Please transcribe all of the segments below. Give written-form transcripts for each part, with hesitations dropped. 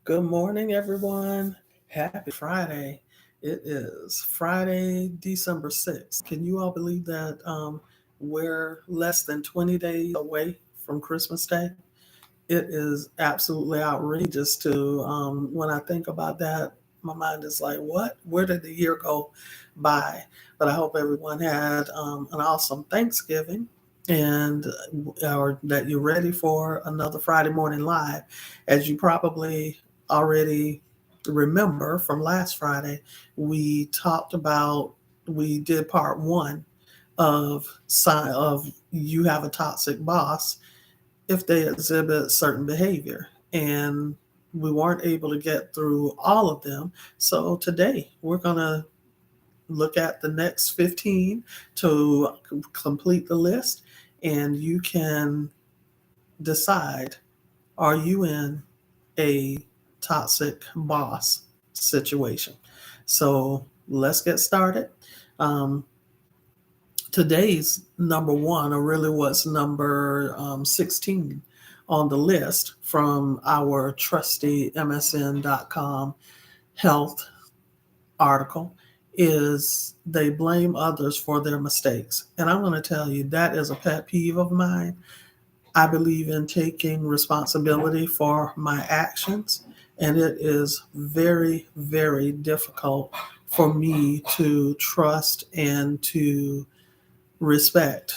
Good morning, everyone. Happy Friday. It is Friday, December 6th. Can you all believe that we're less than 20 days away from Christmas Day? It is absolutely outrageous when I think about that, my mind is like, what? Where did the year go by? But I hope everyone had an awesome Thanksgiving and or that you're ready for another Friday morning live. As you probably already remember from last Friday, we talked about, we did part one of sign of you have a toxic boss if they exhibit certain behavior. And we weren't able to get through all of them. So today we're going to look at the next 15 to complete the list. And you can decide, are you in a toxic boss situation? So let's get started. Um, Today's number one, or really what's number 16 on the list from our trusty MSN.com health article, is they blame others for their mistakes. And I'm going to tell you, that is a pet peeve of mine. I believe in taking responsibility for my actions, and it is very, very difficult for me to trust and to respect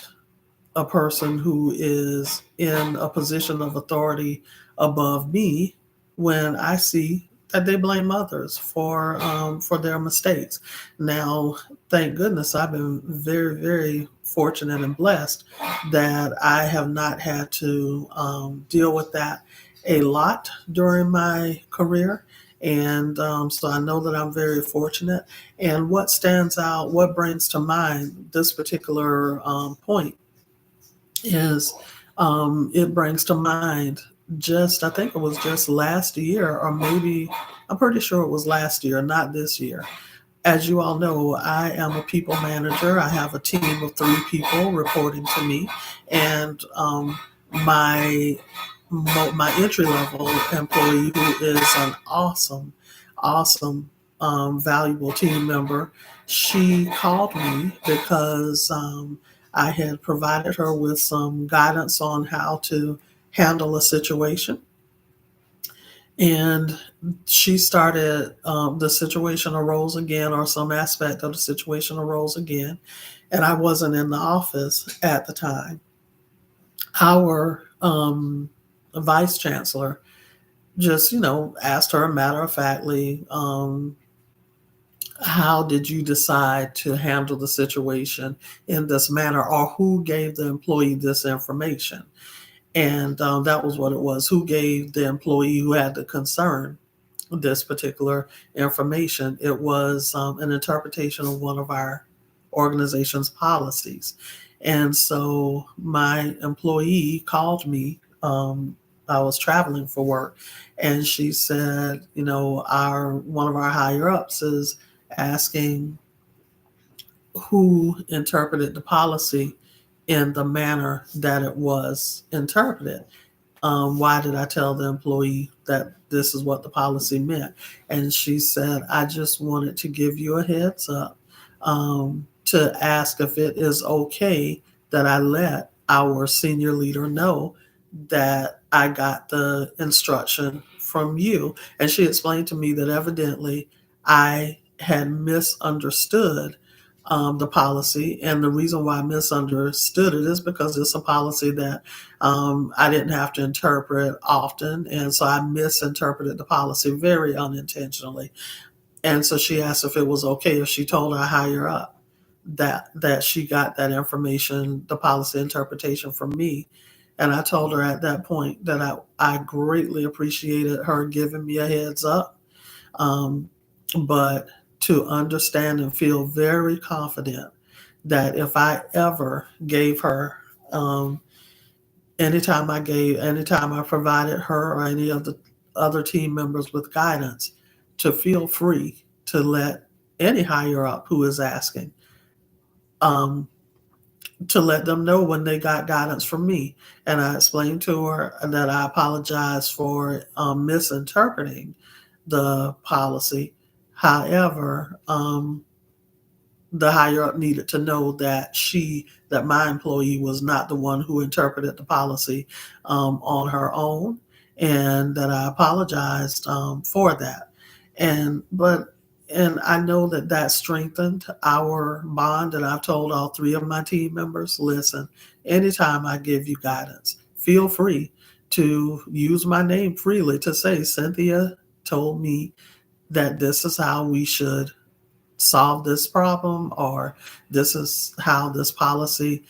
a person who is in a position of authority above me when I see that they blame others for their mistakes. Now, thank goodness, I've been very, very fortunate and blessed that I have not had to deal with that a lot during my career. And so I know that I'm very fortunate. And what stands out, what brings to mind this particular point is it brings to mind just, I think it was just last year, or maybe I'm pretty sure it was last year, not this year. As you all know, I am a people manager. I have a team of 3 people reporting to me, and my my entry level employee, who is an awesome, awesome, valuable team member, she called me because I had provided her with some guidance on how to handle a situation. And she started, the situation arose again, or some aspect of the situation arose again. And I wasn't in the office at the time. Our vice chancellor just, asked her matter of factly, how did you decide to handle the situation in this manner, or who gave the employee this information? And that was what it was. Who gave the employee who had the concern this particular information? It was an interpretation of one of our organization's policies. And so my employee called me. I was traveling for work, and she said, our one of our higher ups is asking who interpreted the policy in the manner that it was interpreted. Why did I tell the employee that this is what the policy meant? And she said, I just wanted to give you a heads up, to ask if it is okay that I let our senior leader know that I got the instruction from you. And she explained to me that evidently I had misunderstood the policy. And the reason why I misunderstood it is because it's a policy that I didn't have to interpret often. And so I misinterpreted the policy very unintentionally. And so she asked if it was okay if she told her higher up that she got that information, the policy interpretation, from me. And I told her at that point that I greatly appreciated her giving me a heads up. Um, but to understand and feel very confident that if I ever gave her, um, anytime I provided her or any of the other team members with guidance, to feel free to let any higher up who is asking, um, to let them know when they got guidance from me. And I explained to her that I apologize for misinterpreting the policy. However, the higher up needed to know that my employee was not the one who interpreted the policy on her own, and that I apologized for that. And I know that that strengthened our bond. And I've told all three of my team members, listen, anytime I give you guidance, feel free to use my name freely to say, Cynthia told me that this is how we should solve this problem, or this is how this policy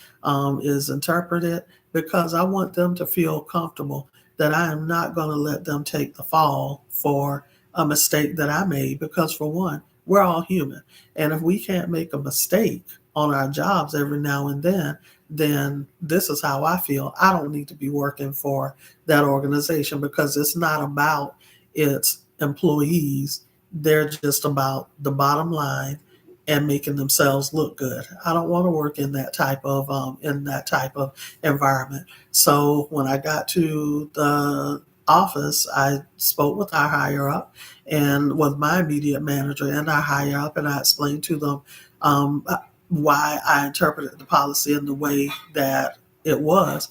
is interpreted, because I want them to feel comfortable that I am not going to let them take the fall for a mistake that I made. Because, for one, we're all human. And if we can't make a mistake on our jobs every now and then this is how I feel. I don't need to be working for that organization, because it's not about its employees. They're just about the bottom line and making themselves look good. I don't want to work in that type of environment. So when I got to the office, I spoke with our higher up and with my immediate manager and our higher up, and I explained to them why I interpreted the policy in the way that it was,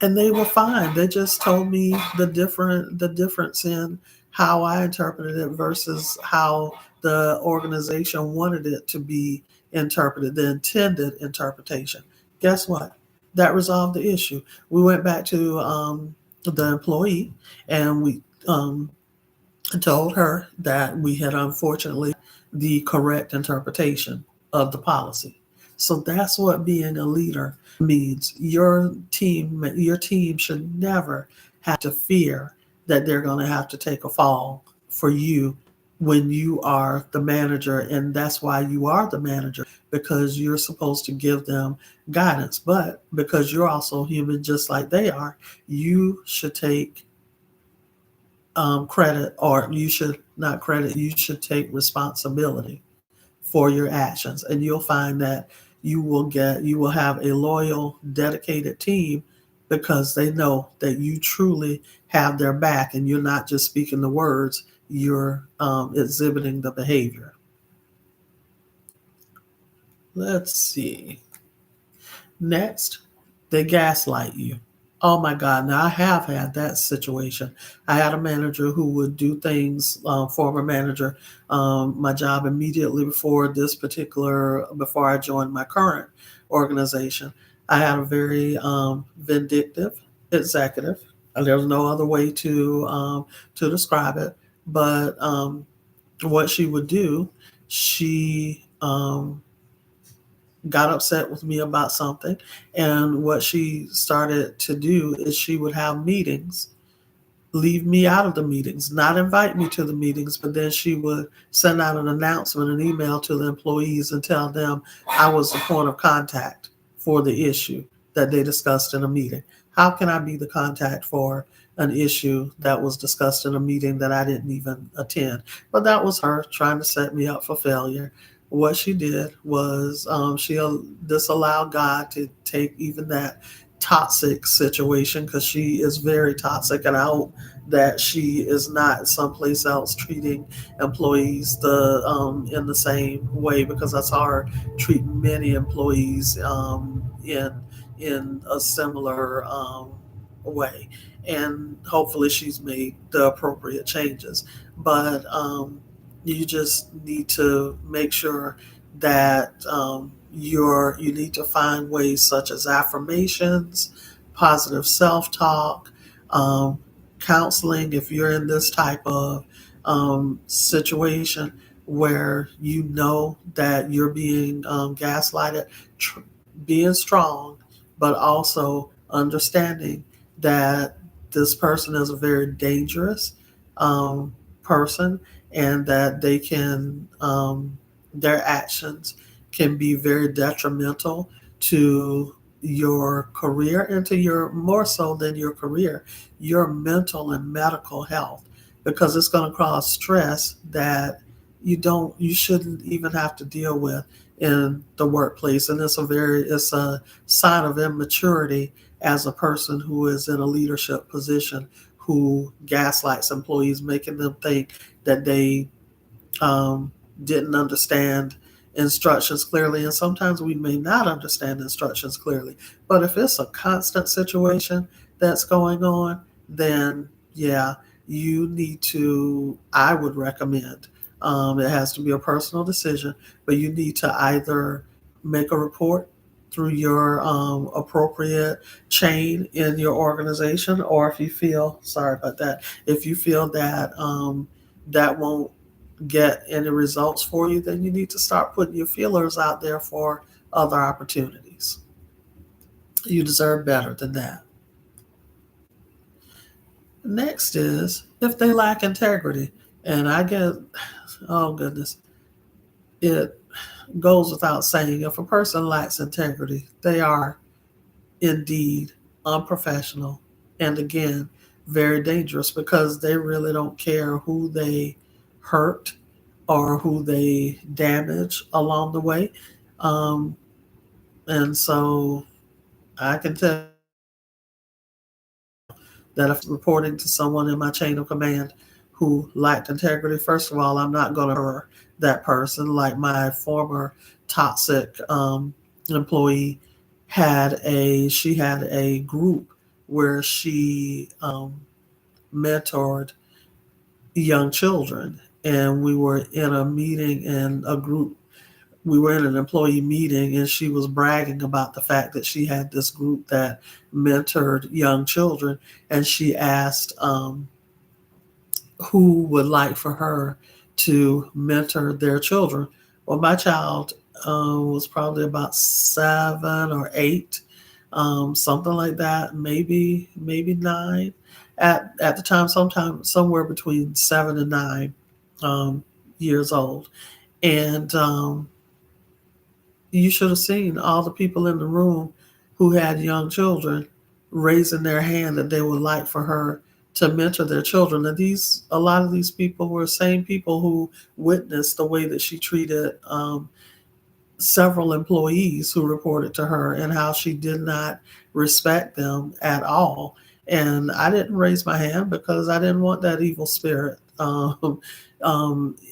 and they were fine. They just told me the difference in how I interpreted it versus how the organization wanted it to be interpreted, the intended interpretation. Guess what? That resolved the issue. We went back to the employee, and we told her that we had unfortunately the correct interpretation of the policy. So that's what being a leader means. Your team should never have to fear that they're going to have to take a fall for you when you are the manager. And that's why you are the manager, because you're supposed to give them guidance. But because you're also human just like they are, you should take credit, or you should not credit, you should take responsibility for your actions. And you'll find that you will have a loyal, dedicated team, because they know that you truly have their back, and you're not just speaking the words, you're exhibiting the behavior. Let's see. Next, they gaslight you. Oh my God. Now, I have had that situation. I had a manager who would do things, former manager, my job immediately before I joined my current organization. I had a very vindictive executive. There's no other way to describe it. But what she would do, she got upset with me about something. And what she started to do is she would have meetings, leave me out of the meetings, not invite me to the meetings, but then she would send out an announcement, an email to the employees, and tell them I was the point of contact for the issue that they discussed in a meeting. How can I be the contact for an issue that was discussed in a meeting that I didn't even attend? But that was her trying to set me up for failure. What she did was she disallowed God to take even that toxic situation, because she is very toxic, and I hope that she is not someplace else treating employees in the same way, because I saw her treat many employees in a similar way, and hopefully she's made the appropriate changes. But you just need to make sure that you need to find ways such as affirmations, positive self-talk, um, counseling if you're in this type of situation where you know that you're being gaslighted, tr- being strong, but also understanding that this person is a very dangerous person, and that their actions can be very detrimental to your career, and to your, more so than your career, your mental and medical health, because it's going to cause stress that you shouldn't even have to deal with in the workplace, and it's a sign of immaturity as a person who is in a leadership position who gaslights employees, making them think that they um, didn't understand instructions clearly. And sometimes we may not understand instructions clearly. But if it's a constant situation that's going on, then yeah, you need to, I would recommend, it has to be a personal decision, but you need to either make a report through your appropriate chain in your organization, or if you feel, sorry about that, if you feel that that won't get any results for you, then you need to start putting your feelers out there for other opportunities. You deserve better than that. Next is if they lack integrity. And I get, oh goodness, it goes without saying, if a person lacks integrity, they are indeed unprofessional and again, very dangerous because they really don't care who they hurt or who they damage along the way. Um, and so I can tell that if reporting to someone in my chain of command who lacked integrity, first of all, I'm not going to hurt that person. Like my former toxic employee she had a group where she mentored young children, and we were in a meeting in a group. We were in an employee meeting, and she was bragging about the fact that she had this group that mentored young children, and she asked who would like for her to mentor their children. Well, my child was probably about 7 or 8, something like that, maybe 9 at the time, sometime somewhere between 7 and 9 um, years old, and you should have seen all the people in the room who had young children raising their hand that they would like for her to mentor their children. And a lot of these people were the same people who witnessed the way that she treated several employees who reported to her and how she did not respect them at all. And I didn't raise my hand because I didn't want that evil spirit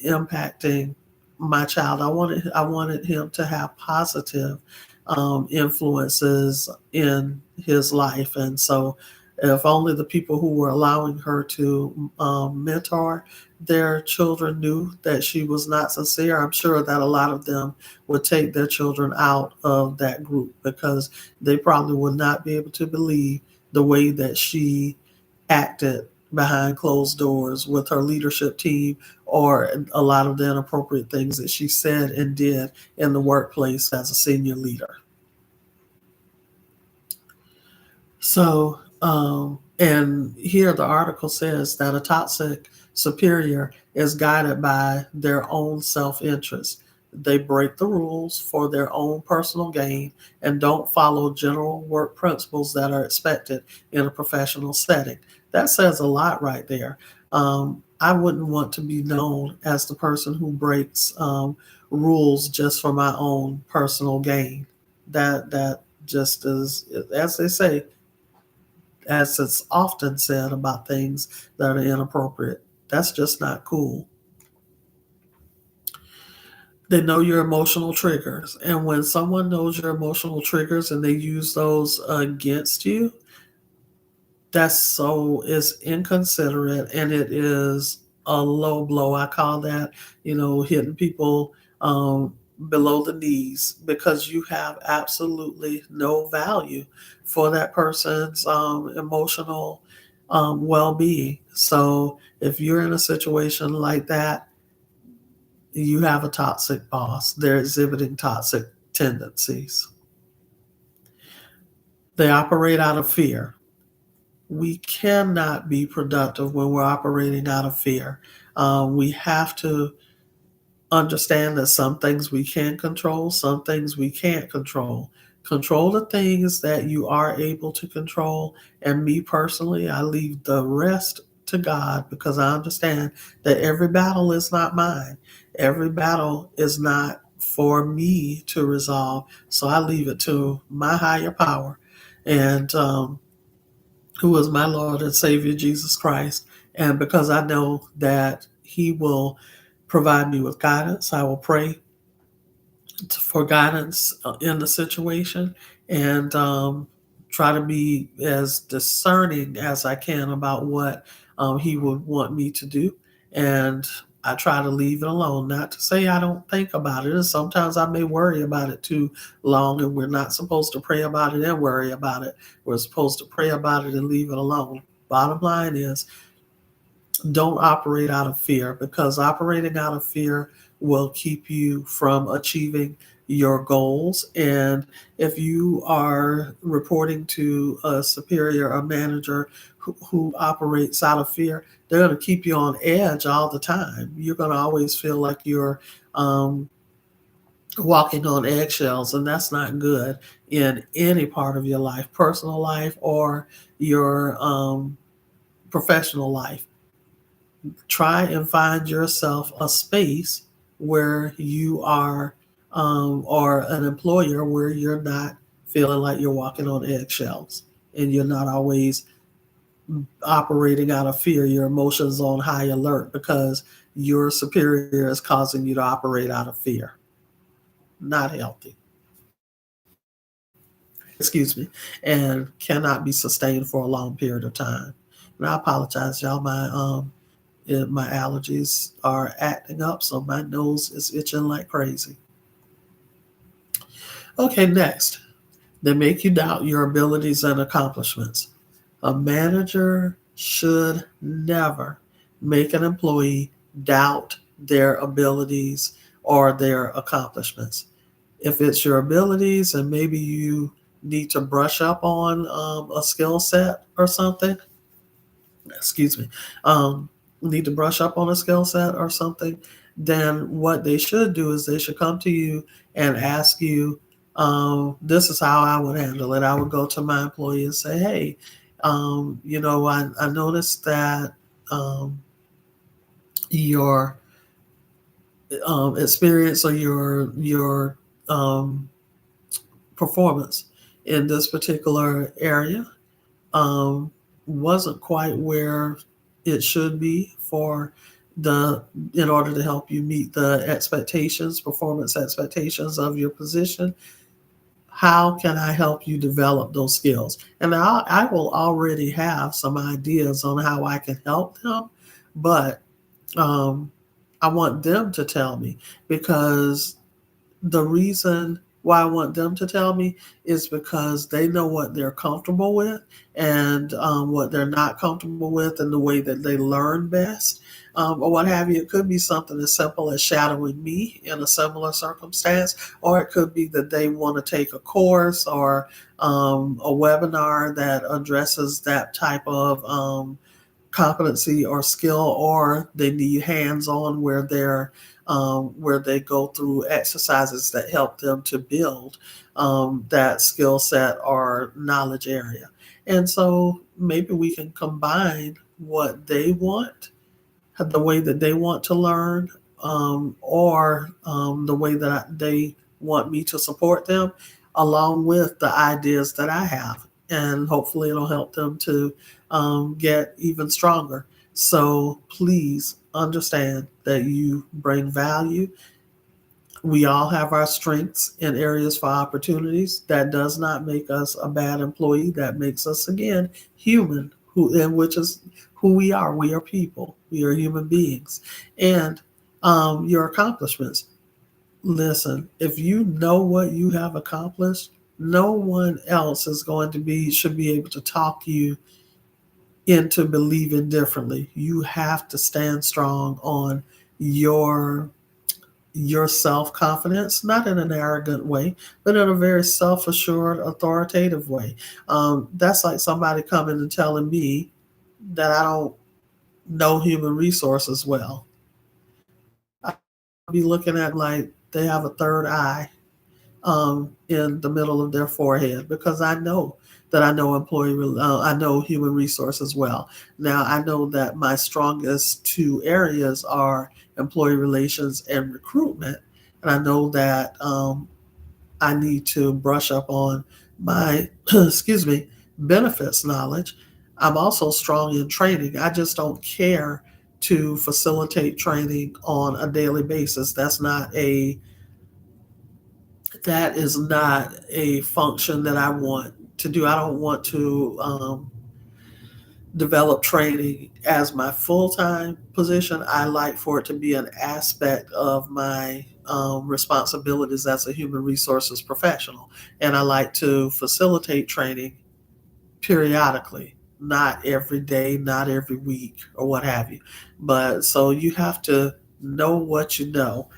impacting my child. I wanted him to have positive influences in his life, and so if only the people who were allowing her to mentor their children knew that she was not sincere, I'm sure that a lot of them would take their children out of that group because they probably would not be able to believe the way that she acted behind closed doors with her leadership team, or a lot of the inappropriate things that she said and did in the workplace as a senior leader. So, and here the article says that a toxic superior is guided by their own self interest. They break the rules for their own personal gain and don't follow general work principles that are expected in a professional setting. That says a lot right there. I wouldn't want to be known as the person who breaks rules just for my own personal gain. That just is, as they say, as it's often said about things that are inappropriate. That's just not cool. They know your emotional triggers. And when someone knows your emotional triggers and they use those against you, that's so is inconsiderate and it is a low blow. I call that, hitting people below the knees because you have absolutely no value for that person's emotional well being. So if you're in a situation like that, you have a toxic boss. They're exhibiting toxic tendencies. They operate out of fear. We cannot be productive when we're operating out of fear. We have to understand that some things we can control, some things we can't control. Control the things that you are able to control. And me personally, I leave the rest to God because I understand that every battle is not mine. Every battle is not for me to resolve. So I leave it to my higher power, and who is my Lord and Savior Jesus Christ. And because I know that He will provide me with guidance, I will pray for guidance in the situation, and try to be as discerning as I can about what He would want me to do. And I try to leave it alone. Not to say I don't think about it. And sometimes I may worry about it too long, and we're not supposed to pray about it and worry about it. We're supposed to pray about it and leave it alone. Bottom line is, don't operate out of fear, because operating out of fear will keep you from achieving your goals. And if you are reporting to a superior, a manager who operates out of fear, they're going to keep you on edge all the time. You're going to always feel like you're um, walking on eggshells, and that's not good in any part of your life, personal life or your professional life. Try and find yourself a space where you are, or an employer where you're not feeling like you're walking on eggshells, and you're not always operating out of fear, your emotions on high alert because your superior is causing you to operate out of fear. Not healthy. Excuse me, and cannot be sustained for a long period of time. And I apologize, y'all. My allergies are acting up, so my nose is itching like crazy. Okay, next, they make you doubt your abilities and accomplishments. A manager should never make an employee doubt their abilities or their accomplishments. If it's your abilities and maybe you need to brush up on a skill set or something, excuse me, need to brush up on a skill set or something, then what they should do is they should come to you and ask you, this is how I would handle it. I would go to my employee and say, hey, I noticed that your experience or your performance in this particular area um, wasn't quite where it should be for the in order to help you meet the expectations, performance expectations of your position. How can I help you develop those skills? And I will already have some ideas on how I can help them, but um, I want them to tell me, because the reason why I want them to tell me is because they know what they're comfortable with, and what they're not comfortable with, and the way that they learn best, or what have you. It could be something as simple as shadowing me in a similar circumstance, or it could be that they want to take a course or a webinar that addresses that type of competency or skill, or they need hands-on where they go through exercises that help them to build that skill set or knowledge area. And so maybe we can combine what they want, the way that they want to learn, or the way that they want me to support them, along with the ideas that I have. And hopefully it'll help them to get even stronger. So please understand that you bring value. We all have our strengths and areas for opportunities. That does not make us a bad employee. That makes us, again, human, which is who we are. We are people. We are human beings. And your accomplishments. Listen, if you know what you have accomplished, no one else is going to should be able to talk you into believing differently. You have to stand strong on your your self-confidence, not in an arrogant way, but in a very self-assured, authoritative way. That's like somebody coming and telling me that I don't know human resources well. I'll be looking at like they have a third eye in the middle of their forehead, because I know that I know human resources well. Now I know that my strongest two areas are employee relations and recruitment. and I know that I need to brush up on my excuse me, benefits knowledge. I'm also strong in training. I just don't care to facilitate training on a daily basis. That is not a function that I want to do. I don't want to develop training as my full time position. I like for it to be an aspect of my responsibilities as a human resources professional. And I like to facilitate training periodically, not every day, not every week, or what have you. But so you have to know what you know.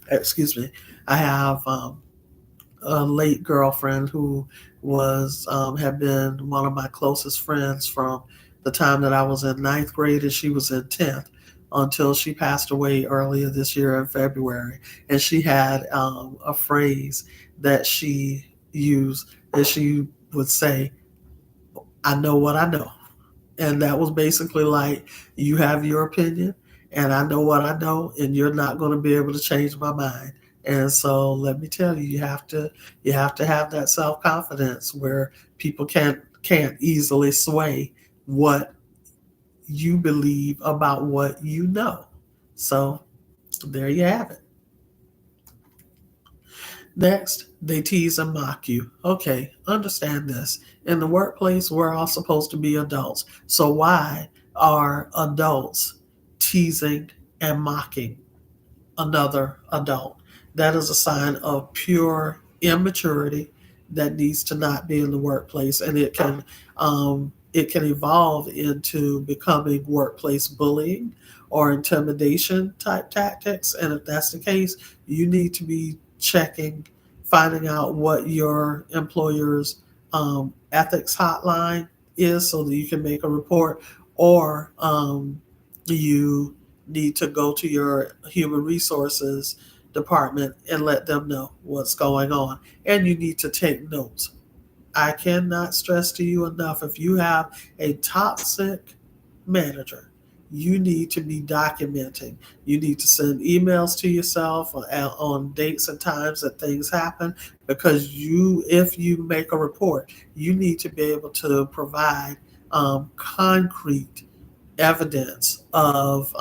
Excuse me. I have a late girlfriend who was had been one of my closest friends from the time that I was in ninth grade and she was in 10th until she passed away earlier this year in February. And she had a phrase that she used, and she would say, I know what I know. And that was basically like, you have your opinion, and I know what I know, and you're not going to be able to change my mind. And so, let me tell you, you have to have that self confidence where people can't easily sway what you believe about what you know. So there you have it. Next, they tease and mock you. Okay, understand this. In the workplace, we're all supposed to be adults. So why are adults teasing and mocking another adult? That is a sign of pure immaturity that needs to not be in the workplace, and it can evolve into becoming workplace bullying or intimidation type tactics. And if that's the case, you need to be checking, finding out what your employer's ethics hotline is so that you can make a report, or you need to go to your human resources department and let them know what's going on. And you need to take notes. I cannot stress to you enough, if you have a toxic manager, you need to be documenting. You need to send emails to yourself on dates and times that things happen, because if you make a report, you need to be able to provide concrete evidence of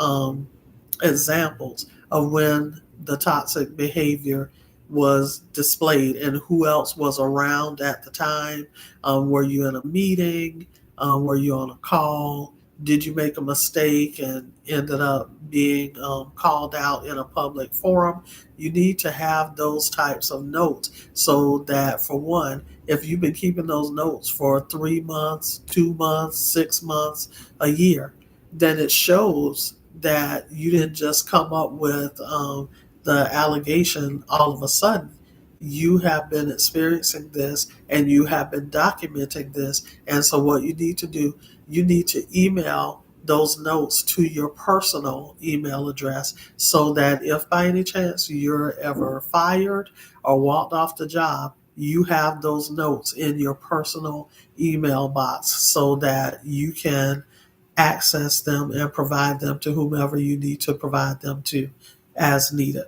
examples of when the toxic behavior was displayed and who else was around at the time. Were you in a meeting? Were you on a call? Did you make a mistake and ended up being called out in a public forum? You need to have those types of notes so that, for one, if you've been keeping those notes for 3 months, 2 months, 6 months, a year, then it shows that you didn't just come up with the allegation all of a sudden. You have been experiencing this and you have been documenting this. And so, what you need to do, you need to email those notes to your personal email address, so that if by any chance you're ever fired or walked off the job, you have those notes in your personal email box so that you can access them and provide them to whomever you need to provide them to as needed.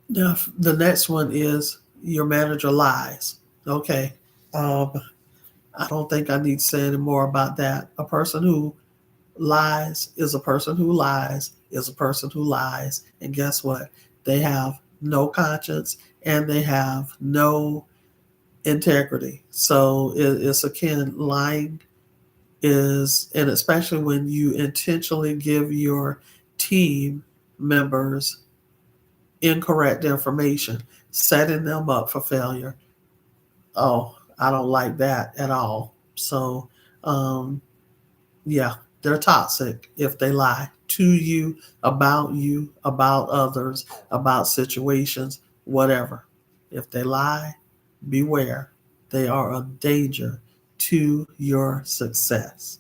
Now, the next one is your manager lies. Okay. Um, I don't think I need to say any more about that. A person who lies is a person who lies is a person who lies. And guess what? They have no conscience and they have no integrity. So it's akin, lying is, and especially when you intentionally give your team members incorrect information, setting them up for failure. Oh, I don't like that at all. So, yeah, they're toxic if they lie you, about others, about situations, whatever. If they lie, beware. They are a danger to your success.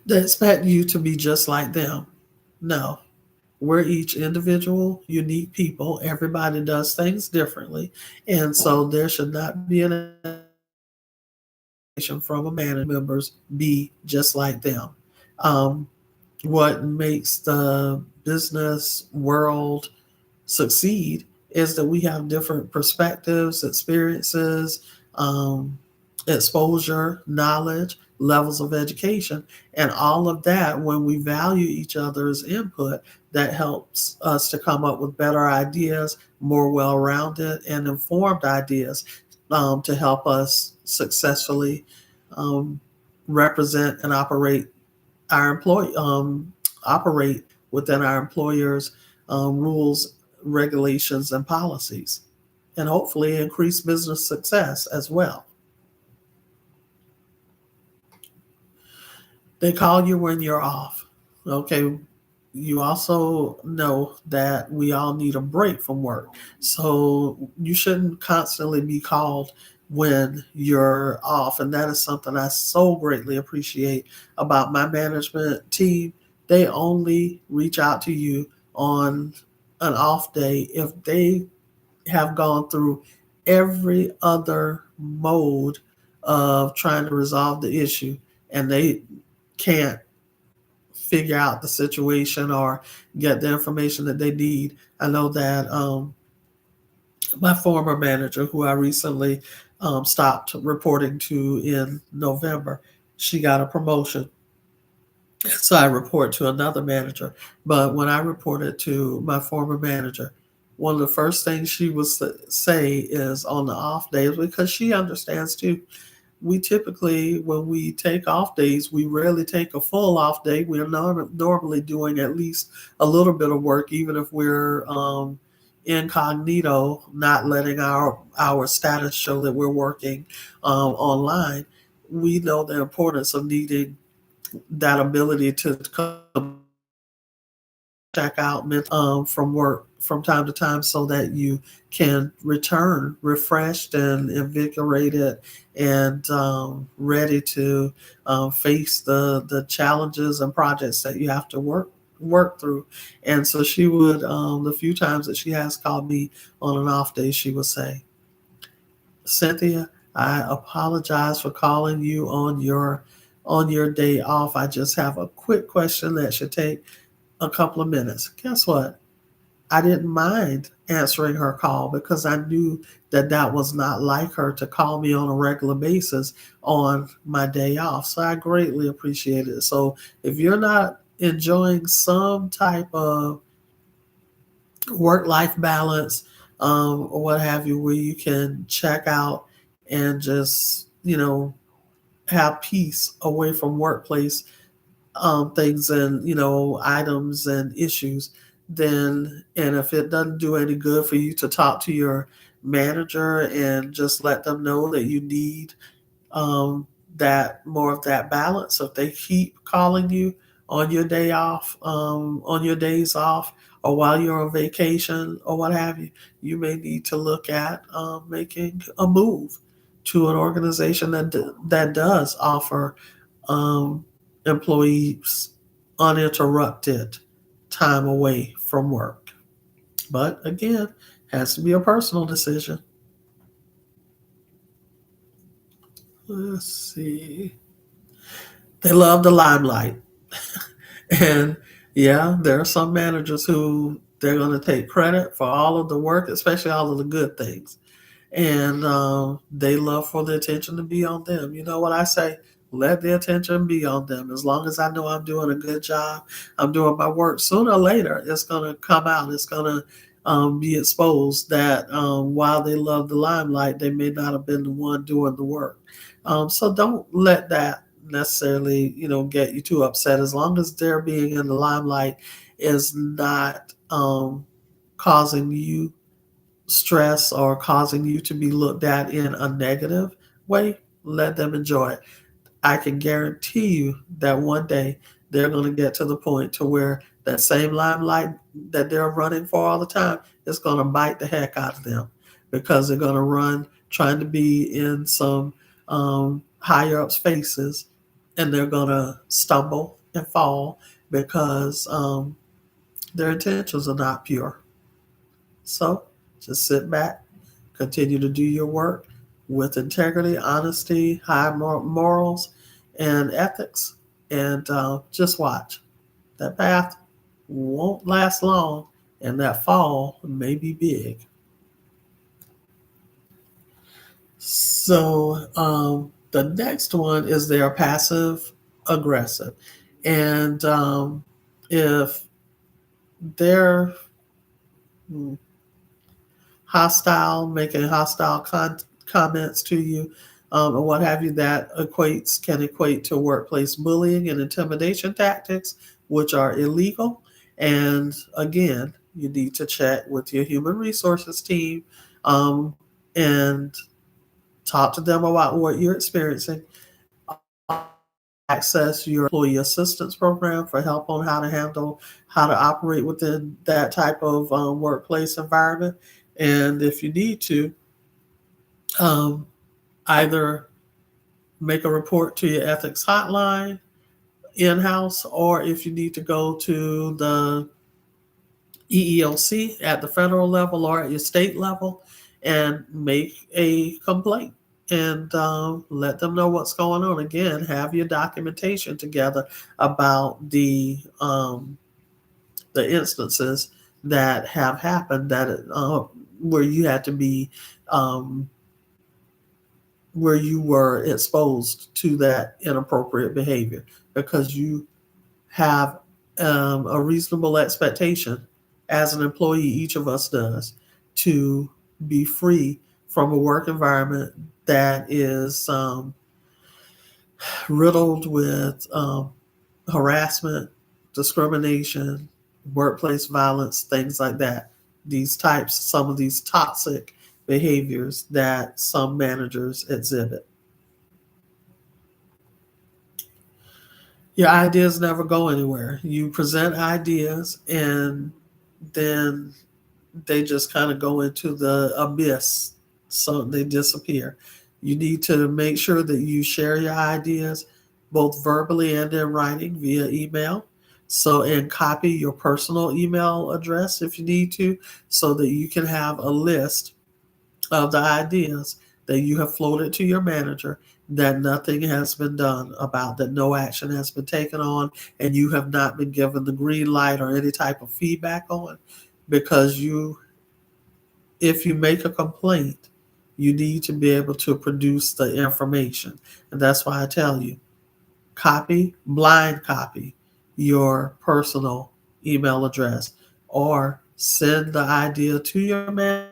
They expect you to be just like them. No, we're each individual, unique people. Everybody does things differently. And so there should not be an expectation from a manager members be just like them. Um, what makes the business world succeed is that we have different perspectives, experiences, um, exposure, knowledge, levels of education, and all of that. When we value each other's input, that helps us to come up with better ideas, more well rounded and informed ideas to help us successfully um, represent and operate within our employers' rules, regulations, and policies, and hopefully increase business success as well. They call you when you're off. Okay. You also know that we all need a break from work. So you shouldn't constantly be called when you're off. And that is something I so greatly appreciate about my management team. They only reach out to you on an off day if they have gone through every other mode of trying to resolve the issue and they can't figure out the situation or get the information that they need. I know that my former manager, who I recently stopped reporting to in November, she got a promotion. So I report to another manager. But when I reported to my former manager, one of the first things she would say is on the off days, because she understands too, we typically, when we take off days, we rarely take a full off day. We're normally doing at least a little bit of work, even if we're incognito, not letting our status show that we're working online. We know the importance of needing that ability to check out from work from time to time so that you can return refreshed and invigorated and ready to face the challenges and projects that you have to work through. And so she would, the few times that she has called me on an off day, she would say, Cynthia, I apologize for calling you on your day off. I just have a quick question that should take a couple of minutes. Guess what? I didn't mind answering her call because I knew that that was not like her to call me on a regular basis on my day off. So I greatly appreciate it. So if you're not enjoying some type of work life balance or what have you, where you can check out and just, have peace away from workplace things and items and issues, then and if it doesn't do any good for you to talk to your manager and just let them know that you need that more of that balance. So if they keep calling you on your day off, on your days off, or while you're on vacation or what have you, you may need to look at making a move to an organization that does offer um, employees uninterrupted time away from work. But again, has to be a personal decision. Let's see. They love the limelight. And yeah, there are some managers who they're going to take credit for all of the work, especially all of the good things. And they love for the attention to be on them. You know what I say? Let the attention be on them. As long as I know I'm doing a good job, I'm doing my work. Sooner or later, it's going to come out. It's going to be exposed that while they love the limelight, they may not have been the one doing the work. So don't let that necessarily, get you too upset. As long as their being in the limelight is not causing you stress or causing you to be looked at in a negative way, let them enjoy it. I can guarantee you that one day they're going to get to the point to where that same limelight that they're running for all the time is going to bite the heck out of them because they're going to run trying to be in some higher up spaces and they're going to stumble and fall because their intentions are not pure. So just sit back, continue to do your work with integrity, honesty, high morals, and ethics, And just watch. That bath won't last long, and that fall may be big. So the next one is they are passive aggressive. And if they're hostile, making hostile comments to you, and what have you, that can equate to workplace bullying and intimidation tactics, which are illegal. And again, you need to check with your human resources team um, and talk to them about what you're experiencing. Access your employee assistance program for help on how to operate within that type of workplace environment. And if you need to, um, either make a report to your ethics hotline in house, or if you need to go to the EEOC at the federal level or at your state level and make a complaint and let them know what's going on. Again, have your documentation together about the instances that have happened where you had to be um, where you were exposed to that inappropriate behavior, because you have a reasonable expectation as an employee, each of us does, to be free from a work environment that is riddled with harassment, discrimination, workplace violence, things like that. Some of these toxic behaviors that some managers exhibit. Your ideas never go anywhere. You present ideas and then they just kind of go into the abyss. So they disappear. You need to make sure that you share your ideas both verbally and in writing via email. So, and copy your personal email address if you need to, so that you can have a list of the ideas that you have floated to your manager that nothing has been done about, that no action has been taken on, and you have not been given the green light or any type of feedback on. Because if you make a complaint, you need to be able to produce the information. And that's why I tell you, blind copy your personal email address, or send the idea to your manager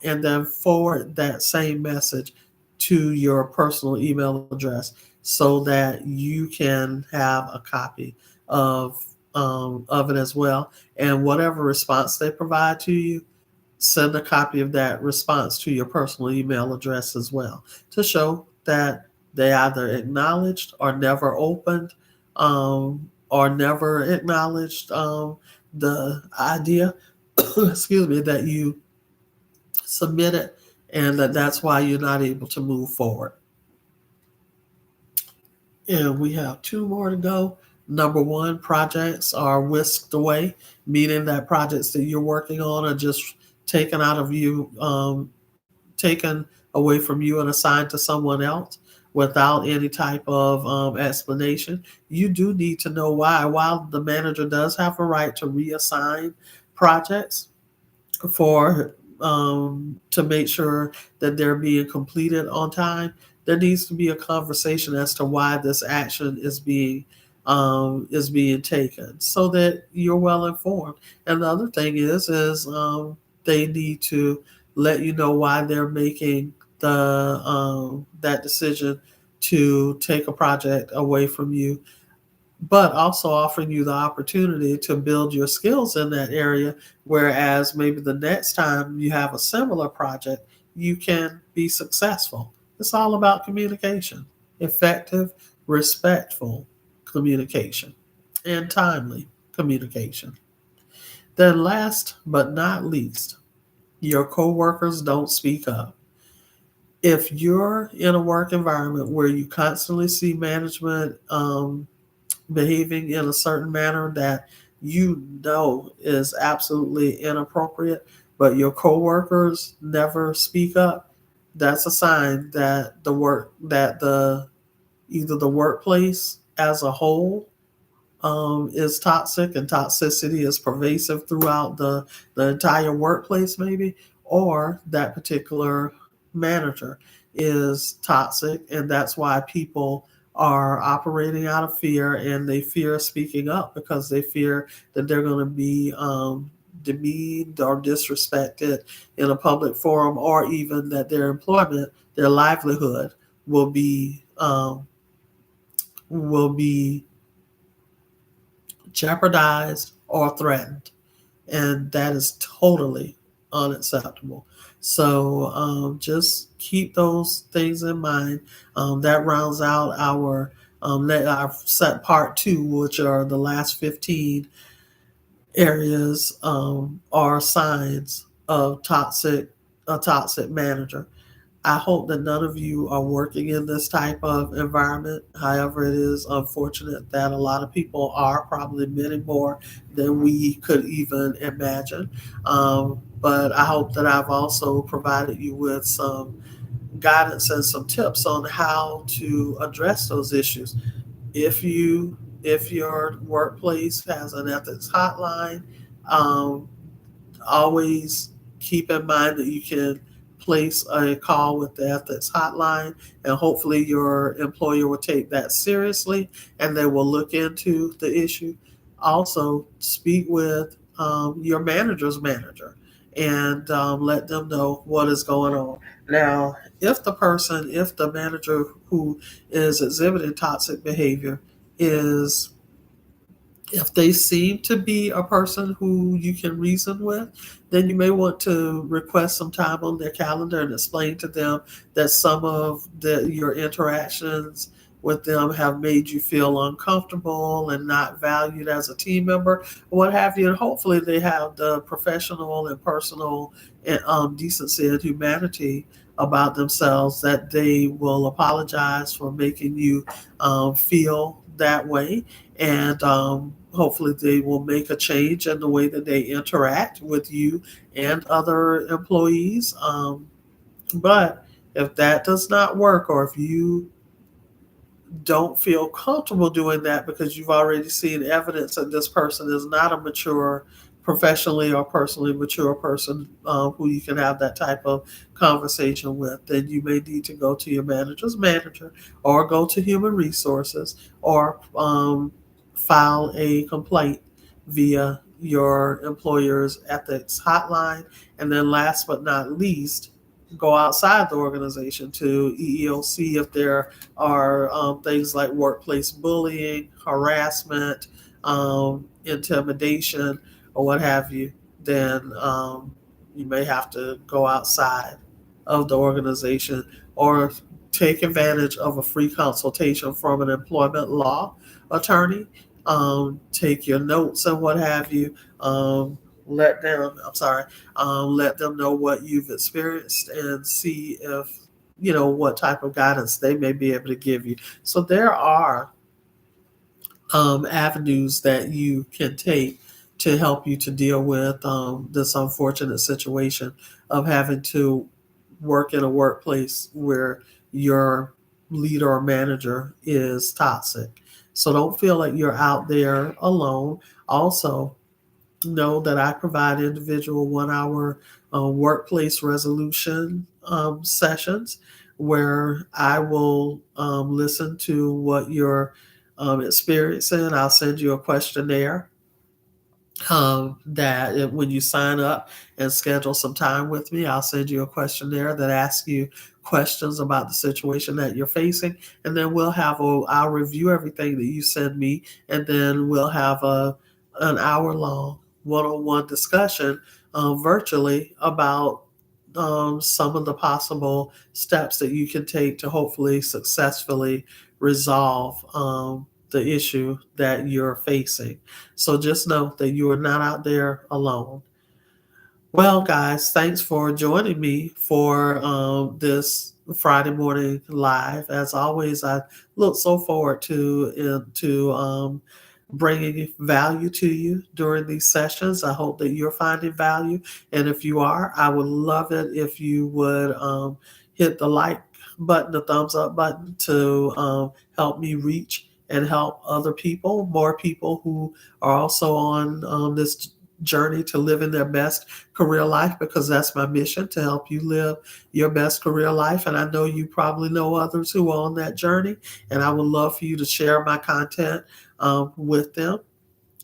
and then forward that same message to your personal email address so that you can have a copy of it as well. And whatever response they provide to you, send a copy of that response to your personal email address as well, to show that they either acknowledged or never opened or never acknowledged the idea excuse me, that you submitted, and that's why you're not able to move forward. And we have two more to go. Number one, projects are whisked away, meaning that projects that you're working on are just taken out of you, taken away from you and assigned to someone else without any type of explanation. You do need to know why. While the manager does have a right to reassign projects for to make sure that they're being completed on time, there needs to be a conversation as to why this action is being taken, so that you're well informed. And the other thing is they need to let you know why they're making the that decision to take a project away from you, but also offering you the opportunity to build your skills in that area. Whereas maybe the next time you have a similar project, you can be successful. It's all about communication, effective, respectful communication, and timely communication. Then, last but not least, your coworkers don't speak up. If you're in a work environment where you constantly see management behaving in a certain manner that you know is absolutely inappropriate, but your coworkers never speak up, that's a sign that the either the workplace as a whole is toxic and toxicity is pervasive throughout the entire workplace, maybe, or that particular manager is toxic, and that's why people are operating out of fear and they fear speaking up because they fear that they're going to be demeaned or disrespected in a public forum, or even that their employment, their livelihood will be jeopardized or threatened, and that is totally unacceptable. So just keep those things in mind. That rounds out our set part two, which are the last 15 areas are signs of a toxic manager. I hope that none of you are working in this type of environment. However, it is unfortunate that a lot of people are, probably many more than we could even imagine. But I hope that I've also provided you with some guidance and some tips on how to address those issues. If your workplace has an ethics hotline, um, always keep in mind that you can place a call with the ethics hotline, and hopefully your employer will take that seriously and they will look into the issue. Also, speak with your manager's manager and let them know what is going on. Now, if the manager who is exhibiting toxic behavior is if they seem to be a person who you can reason with, then you may want to request some time on their calendar and explain to them that some of your interactions with them have made you feel uncomfortable and not valued as a team member, what have you. And hopefully they have the professional and personal decency and humanity about themselves that they will apologize for making you feel that way, and hopefully they will make a change in the way that they interact with you and other employees. But if that does not work, or if you don't feel comfortable doing that because you've already seen evidence that this person is not a mature, professionally or personally mature person who you can have that type of conversation with, then you may need to go to your manager's manager or go to human resources or file a complaint via your employer's ethics hotline. And then last but not least, go outside the organization to EEOC if there are things like workplace bullying, harassment, intimidation, or what have you. Then you may have to go outside of the organization or take advantage of a free consultation from an employment law attorney. Take your notes and what have you. Let them, I'm sorry, let them know what you've experienced and see if, what type of guidance they may be able to give you. So there are avenues that you can take to help you to deal with this unfortunate situation of having to work in a workplace where your leader or manager is toxic. So don't feel like you're out there alone. Also, know that I provide individual 1 hour workplace resolution sessions where I will listen to what you're experiencing. I'll send you a questionnaire when you sign up and schedule some time with me, I'll send you a questionnaire that asks you questions about the situation that you're facing, and then I'll review everything that you send me, and then we'll have an hour long one-on-one discussion virtually about some of the possible steps that you can take to hopefully successfully resolve the issue that you're facing. So just know that you are not out there alone. Well, guys, thanks for joining me for this Friday morning live. As always, I look so forward to bringing value to you during these sessions. I hope that you're finding value, and if you are, I would love it if you would hit the like button, the thumbs up button, to help me reach and help other people, more people who are also on this journey to living their best career life, because that's my mission, to help you live your best career life. And I know you probably know others who are on that journey, and I would love for you to share my content with them.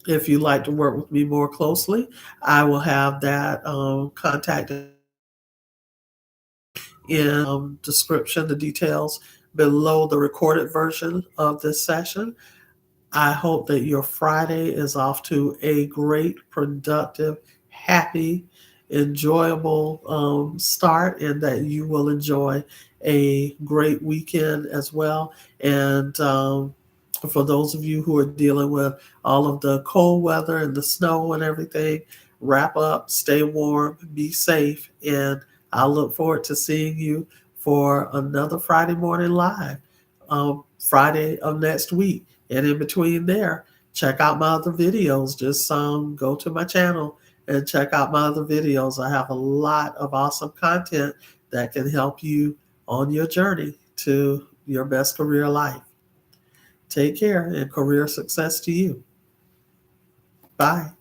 If you'd like to work with me more closely, I will have that contact in description, the details below the recorded version of this session. I hope that your Friday is off to a great, productive, happy, enjoyable start, and that you will enjoy a great weekend as well. And for those of you who are dealing with all of the cold weather and the snow and everything, wrap up, stay warm, be safe, and I'll look forward to seeing you for another Friday morning live, Friday of next week. And in between there, check out my other videos. Just go to my channel and check out my other videos. I have a lot of awesome content that can help you on your journey to your best career life. Take care and career success to you. Bye.